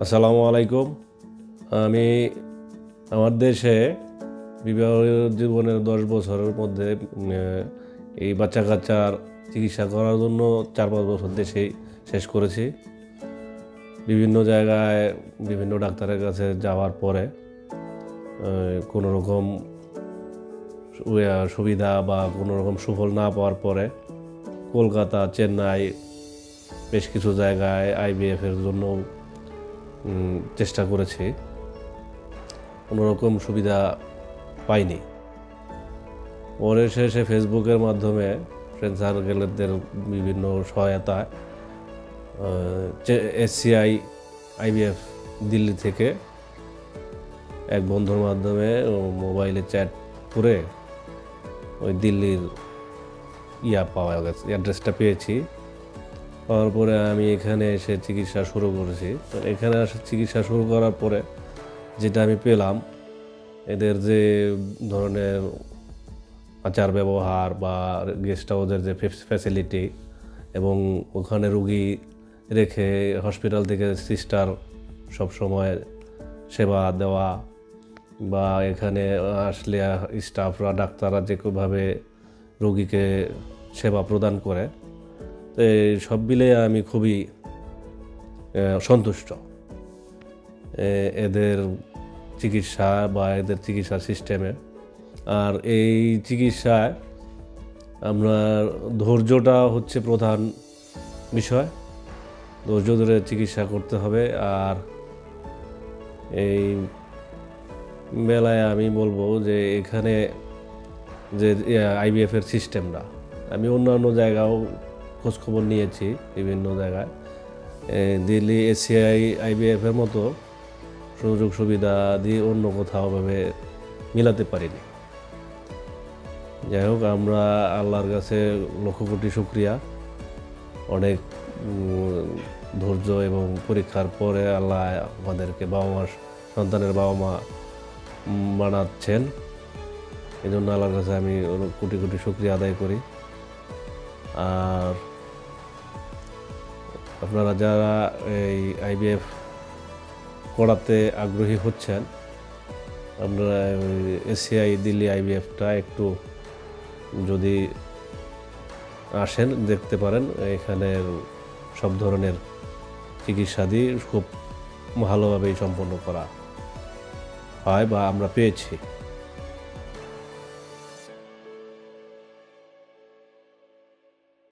আসসালামু আলাইকুম। আমি আমার দেশে বিবাহ জীবনের 10 বছরের মধ্যে এই বাচ্চা কাচ্চার চিকিৎসা করার জন্য 4-5 বছর দেশেই শেষ করেছি। বিভিন্ন জায়গায় বিভিন্ন ডাক্তারের কাছে যাওয়ার পরে কোনো রকম সুবিধা বা কোনো রকম সুফল না পাওয়ার পরে কলকাতা, চেন্নাই বেশ কিছু জায়গায় আইভিএফের জন্য চেষ্টা করেছি, কোনো রকম সুবিধা পাইনি। পরে শেষে ফেসবুকের মাধ্যমে ফ্রেন্ড সার্কেলদের বিভিন্ন সহায়তায় এসসিআই আইভিএফ দিল্লি থেকে এক বন্ধুর মাধ্যমে মোবাইলে চ্যাট করে ওই দিল্লির পাওয়া গেছে, অ্যাড্রেসটা পেয়েছি। পাওয়ার পরে আমি এখানে এসে চিকিৎসা শুরু করেছি। তো এখানে এসে চিকিৎসা শুরু করার পরে যেটা আমি পেলাম, এদের যে ধরনের আচার ব্যবহার বা গেস্ট হাউসের যে ফ্যাসিলিটি, এবং ওখানে রুগী রেখে হসপিটাল থেকে সিস্টার সবসময় সেবা দেওয়া, বা এখানে আসলে স্টাফরা ডাক্তাররা যেভাবে রোগীকে সেবা প্রদান করে, তো সব মিলে আমি খুবই সন্তুষ্ট। এদের চিকিৎসা বা এদের চিকিৎসা সিস্টেমে। আর এই চিকিৎসায় আমরা ধৈর্যটা হচ্ছে প্রধান বিষয়। ধৈর্য ধরে চিকিৎসা করতে হবে। আর এই বেলায় আমি বলবো যে এখানে যে আইভিএফের সিস্টেমটা, আমি অন্যান্য জায়গাও খোঁজখবর নিয়েছি বিভিন্ন জায়গায়, দিল্লি এসসিআই আইভিএফের মতো সুযোগ সুবিধা দিয়ে অন্য কোথাও ভাবে মিলাতে পারিনি। যাই হোক, আমরা আল্লাহর কাছে লক্ষ কোটি শুকরিয়া। অনেক ধৈর্য এবং পরীক্ষার পরে আল্লাহ আমাদেরকে সন্তানের বাবা মা বানাচ্ছেন। এই জন্য আল্লাহর কাছে আমি কোটি কোটি শুকরিয়া আদায় করি। আর আপনারা যারা এই আইভিএফ করাতে আগ্রহী হচ্ছেন, আপনারা এসসিআই দিল্লি আইভিএফটা একটু যদি আসেন, দেখতে পারেন। এখানের সব ধরনের চিকিৎসাদি খুব ভালোভাবেই সম্পন্ন করা হয় বা আমরা পেয়েছি।